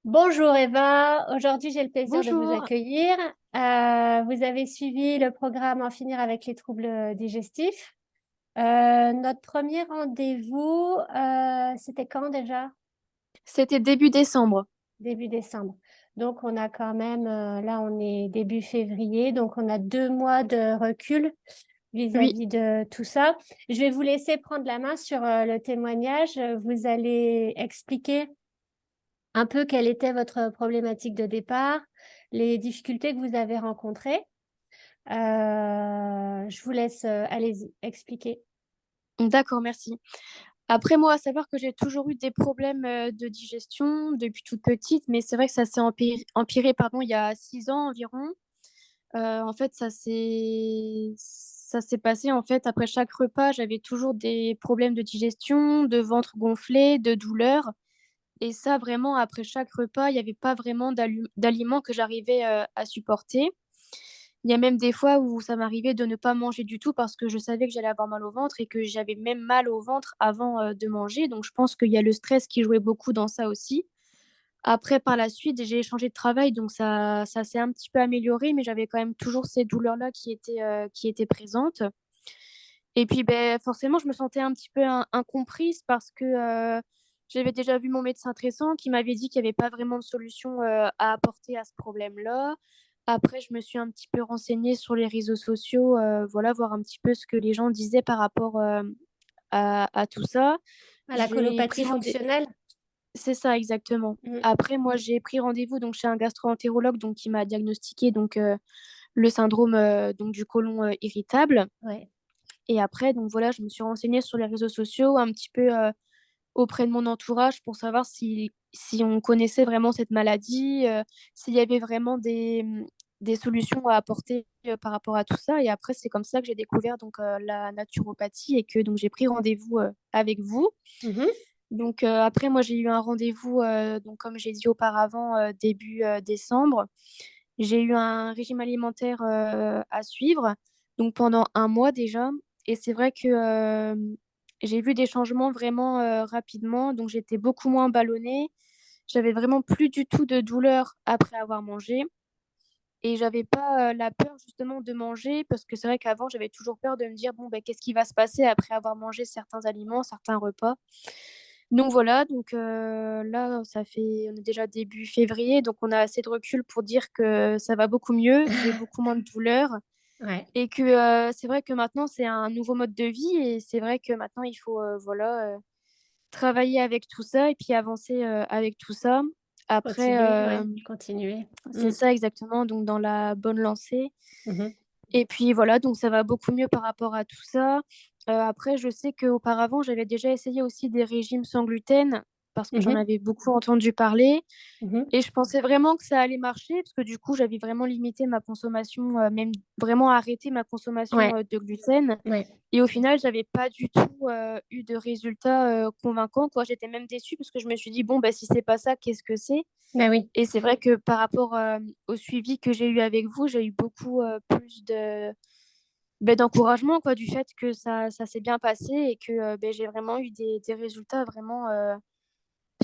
Bonjour Eva, aujourd'hui j'ai le plaisir de vous Bonjour. accueillir. Vous avez suivi le programme En finir avec les troubles digestifs. Notre premier rendez-vous, c'était quand déjà? C'était début décembre. Début décembre. Donc on a quand même, là on est début février, donc on a 2 mois de recul Oui, vis-à-vis de tout ça. Je vais vous laisser prendre la main sur le témoignage. Vous allez expliquer un peu quelle était votre problématique de départ, les difficultés que vous avez rencontrées. Je vous laisse, allez-y, expliquer. d'accord, merci. Après, moi, à savoir que j'ai toujours eu des problèmes de digestion depuis toute petite, mais c'est vrai que ça s'est empiré, pardon, il y a 6 ans environ. En fait, ça s'est passé, en fait, après chaque repas, j'avais toujours des problèmes de digestion, de ventre gonflé, de douleurs. Et ça, vraiment, après chaque repas, il n'y avait pas vraiment d'aliments que j'arrivais à supporter. Il y a même des fois où ça m'arrivait de ne pas manger du tout parce que je savais que j'allais avoir mal au ventre et que j'avais même mal au ventre avant, de manger. Donc je pense qu'il y a le stress qui jouait beaucoup dans ça aussi. Après, par la suite, j'ai changé de travail, donc ça s'est un petit peu amélioré, mais j'avais quand même toujours ces douleurs-là qui étaient présentes. Et puis, beh, forcément, je me sentais un petit peu incomprise parce que, j'avais déjà vu mon médecin traitant qui m'avait dit qu'il y avait pas vraiment de solution, à apporter à ce problème-là. Après, je me suis un petit peu renseignée sur les réseaux sociaux, voilà, voir un petit peu ce que les gens disaient par rapport, à tout ça. À la J'ai pris colopathie rendez fonctionnelle? C'est ça, exactement. Mm. Après, moi, j'ai pris rendez-vous donc chez un gastro-entérologue donc qui m'a diagnostiqué donc, le syndrome, donc du côlon, irritable. Ouais. Et après, donc voilà, je me suis renseignée sur les réseaux sociaux, un petit peu, auprès de mon entourage pour savoir si on connaissait vraiment cette maladie, s'il y avait vraiment des solutions à apporter, par rapport à tout ça. Et après, c'est comme ça que j'ai découvert donc, la naturopathie et que donc j'ai pris rendez-vous, avec vous. Mhm. Donc, après moi, j'ai eu un rendez-vous, donc comme j'ai dit auparavant, début, décembre. J'ai eu un régime alimentaire, à suivre, donc pendant un mois déjà. Et c'est vrai que, j'ai vu des changements vraiment, rapidement. Donc j'étais beaucoup moins ballonnée. J'avais vraiment plus du tout de douleur après avoir mangé et j'avais pas, la peur justement de manger parce que c'est vrai qu'avant, j'avais toujours peur de me dire: «Bon, ben qu'est-ce qui va se passer après avoir mangé certains aliments, certains repas?» Donc voilà, donc là, on est déjà début février, donc on a assez de recul pour dire que ça va beaucoup mieux, que j'ai beaucoup moins de douleurs Ouais. et que, c'est vrai que maintenant c'est un nouveau mode de vie et c'est vrai que maintenant il faut, voilà, travailler avec tout ça et puis avancer, avec tout ça. Après, Continuez, ouais, continuez. c'est Mm. ça exactement, donc dans la bonne lancée. Mhm. Et puis voilà, donc ça va beaucoup mieux par rapport à tout ça. Après, je sais qu'auparavant, j'avais déjà essayé aussi des régimes sans gluten parce que j'en Mhm. avais beaucoup entendu parler Mhm. et je pensais vraiment que ça allait marcher parce que du coup, j'avais vraiment limité ma consommation, même vraiment arrêté ma consommation, Ouais, de gluten. ouais. Et au final, j'avais pas du tout, eu de résultats, convaincants, quoi. J'étais même déçue parce que je me suis dit: «Bon, bah, si c'est pas ça, qu'est-ce que c'est?» Ben oui. Et c'est vrai que par rapport, au suivi que j'ai eu avec vous, j'ai eu beaucoup, plus d'encouragement quoi, du fait que ça s'est bien passé et que, beh, j'ai vraiment eu des résultats vraiment,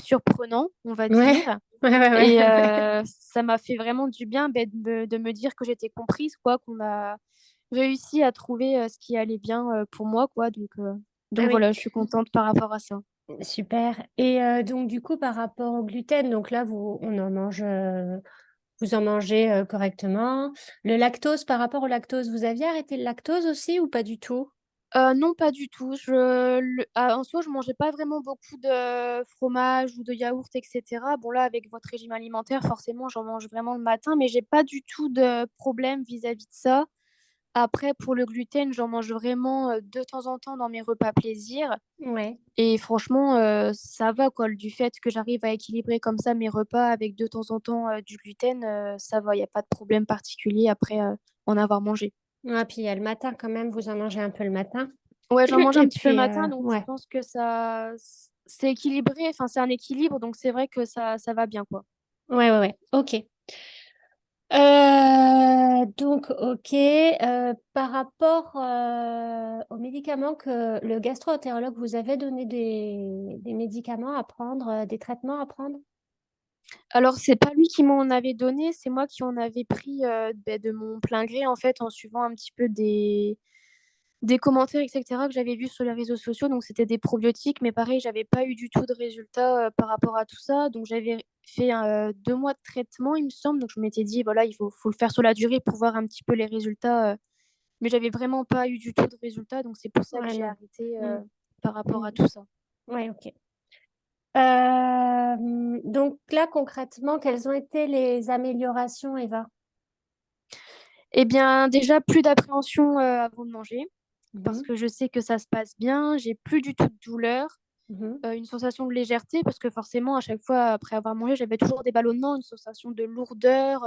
surprenants, on va Ouais, dire. ouais, ouais, Et ouais. ça m'a fait vraiment du bien, beh, de me dire que j'étais comprise quoi, qu'on a réussi à trouver, ce qui allait bien, pour moi quoi, Ah donc oui. voilà, je suis contente par rapport à ça. Super. Et donc du coup, par rapport au gluten, donc là, vous en mangez correctement. Le lactose, par rapport au lactose, vous aviez arrêté le lactose aussi ou pas du tout? Non, pas du tout. En soi, je mangeais pas vraiment beaucoup de fromage ou de yaourt et cetera. Bon, là, avec votre régime alimentaire, forcément, j'en mange vraiment le matin, mais j'ai pas du tout de problème vis-à-vis de ça. Après, pour le gluten, j'en mange vraiment, de temps en temps dans mes repas plaisir Ouais. et franchement, ça va quoi. Du fait que j'arrive à équilibrer comme ça mes repas avec de temps en temps, du gluten, ça va, il y a pas de problème particulier après, en avoir mangé. Ah, puis il y a le matin quand même, vous en mangez un peu le matin. Ouais, j'en mange un Et petit peu le puis, matin, donc je ouais, pense que c'est équilibré, enfin, c'est un équilibre, donc c'est vrai que ça va bien, quoi. ouais, ouais, ouais. Ok. Donc, ok. Par rapport aux médicaments que le gastro-entérologue vous avait donné des médicaments à prendre, des traitements à prendre? Alors, c'est pas lui qui m'en avait donné, c'est moi qui en avais pris de mon plein gré, en fait, en suivant un petit peu des commentaires, etc., que j'avais vus sur les réseaux sociaux. Donc, c'était des probiotiques, mais pareil, j'avais pas eu du tout de résultats par rapport à tout ça. Donc, j'avais fait 2 mois de traitement, il me semble. Donc, je m'étais dit, voilà, il faut le faire sur la durée pour voir un petit peu les résultats. Mais j'avais vraiment pas eu du tout de résultats. Donc, c'est pour ça que Ouais, j'ai non. arrêté Mm. par rapport à Mm. tout ça. Ouais, ok. Donc là, concrètement, quelles ont été les améliorations, Eva? Eh bien, déjà, plus d'appréhension avant de manger, parce Mhm, que je sais que ça se passe bien. J'ai plus du tout de douleur. mhm. Une sensation de légèreté, parce que forcément, à chaque fois après avoir mangé, j'avais toujours des ballonnements, une sensation de lourdeur,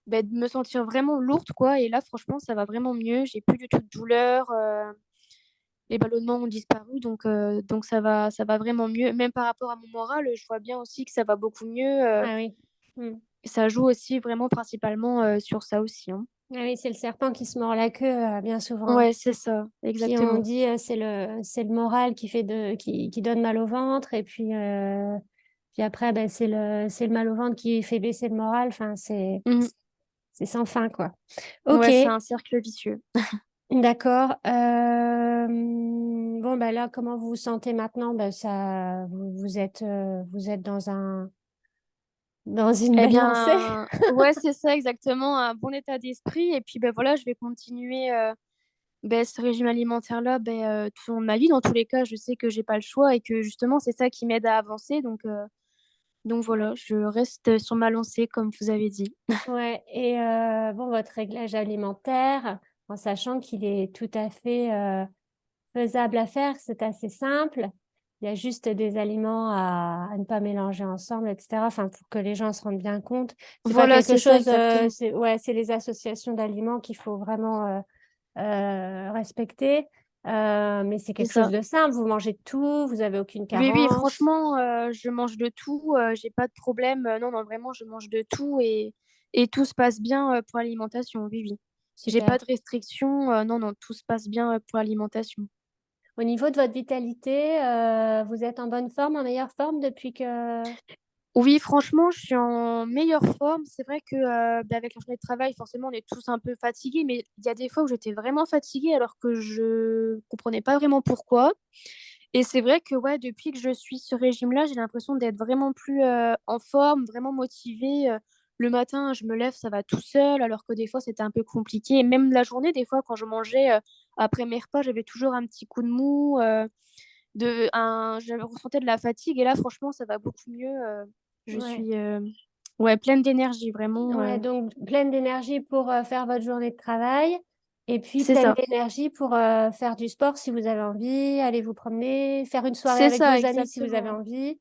de me sentir vraiment lourde, quoi. Et là, franchement, ça va vraiment mieux. J'ai plus du tout de douleur. Les ballonnements ont disparu, donc ça va vraiment mieux. Même par rapport à mon moral, je vois bien aussi que ça va beaucoup mieux. Ah oui. Mm. Ça joue aussi vraiment principalement sur ça aussi, hein. Ah oui, c'est le serpent qui se mord la queue, bien souvent. Ouais, c'est ça, Puis on exactement. dit c'est le moral qui donne mal au ventre et puis après ben, c'est le mal au ventre qui fait baisser le moral. Enfin Mhm. c'est sans fin quoi. Ok, Ouais, c'est un cercle vicieux. d'accord. Bon ben là comment vous vous sentez maintenant? Ben ça vous êtes dans une Eh belle lancée. bien, ouais, c'est ça exactement, un bon état d'esprit. Et puis, ben voilà, je vais continuer ce régime alimentaire-là tout au long de ma vie. Dans tous les cas, je sais que j'ai pas le choix et que justement, c'est ça qui m'aide à avancer. Donc Ouais. voilà, je reste sur ma lancée, comme vous avez dit. Ouais, et bon, votre réglage alimentaire, en sachant qu'il est tout à fait faisable à faire, c'est assez simple. Il y a juste des aliments à ne pas mélanger ensemble, etc. Enfin, pour que les gens se rendent bien compte. C'est pas Voilà, quelque c'est ça chose, exactement. c'est les associations d'aliments qu'il faut vraiment respecter. Mais c'est C'est quelque chose ça. de simple. Vous mangez de tout, vous avez aucune Oui, oui, carence. franchement, je mange de tout, j'ai pas de problème. Non, non, vraiment, je mange de tout et tout se passe bien pour l'alimentation. Oui, oui. J'ai pas Super. de restrictions. Non, non, tout se passe bien pour l'alimentation. Au niveau de votre vitalité, vous êtes en bonne forme, en meilleure forme depuis que... Oui, franchement, je suis en meilleure forme. C'est vrai que avec la journée de travail, forcément, on est tous un peu fatigués, mais il y a des fois où j'étais vraiment fatiguée alors que je comprenais pas vraiment pourquoi. Et c'est vrai que ouais, depuis que je suis ce régime-là, j'ai l'impression d'être vraiment plus en forme, vraiment motivée. Le matin, je me lève, ça va tout seul, alors que des fois, c'était un peu compliqué. Et même la journée, des fois, quand je mangeais après mes repas, j'avais toujours un petit coup de mou, je ressentais de la fatigue. Et là, franchement, ça va beaucoup mieux. Je Ouais. suis ouais, pleine d'énergie, vraiment. Ouais, donc pleine d'énergie pour faire votre journée de travail et puis C'est pleine ça. d'énergie pour faire du sport si vous avez envie, aller vous promener, faire une soirée C'est avec ça, vos amis si vous avez exactement. envie,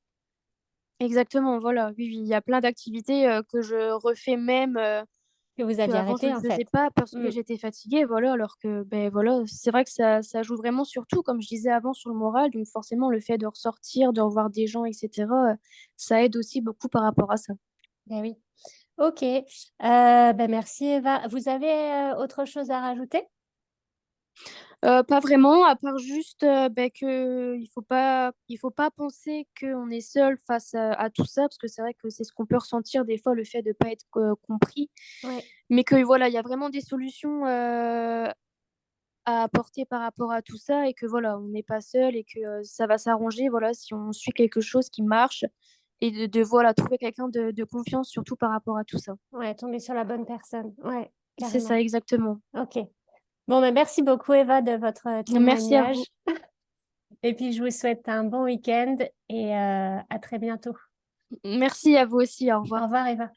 Exactement, voilà. Oui, oui, il y a plein d'activités que je refais même. que vous aviez Qu'avant je arrêté ne en fait. faisais pas parce que Mm. j'étais fatiguée, voilà, alors que ben voilà, c'est vrai que ça joue vraiment sur tout, comme je disais avant, sur le moral. Donc forcément, le fait de ressortir, de revoir des gens, etc., ça aide aussi beaucoup par rapport à ça. Ben oui. Ok. Ben merci Eva. Vous avez autre chose à rajouter? Pas vraiment, à part juste que il faut pas penser qu'on est seul face à tout ça, parce que c'est vrai que c'est ce qu'on peut ressentir des fois, le fait de pas être compris, Ouais. mais que voilà, il y a vraiment des solutions à apporter par rapport à tout ça et que voilà, on n'est pas seul et que ça va s'arranger voilà, si on suit quelque chose qui marche et voilà, trouver quelqu'un de confiance surtout par rapport à tout ça. Ouais, tomber sur la bonne personne. Ouais, C'est carrément. ça exactement. Ok. Bon, ben merci beaucoup Eva de votre Merci à vous. témoignage. Et puis je vous souhaite un bon week-end et à très bientôt. Merci à vous aussi. Au Au revoir. revoir Eva.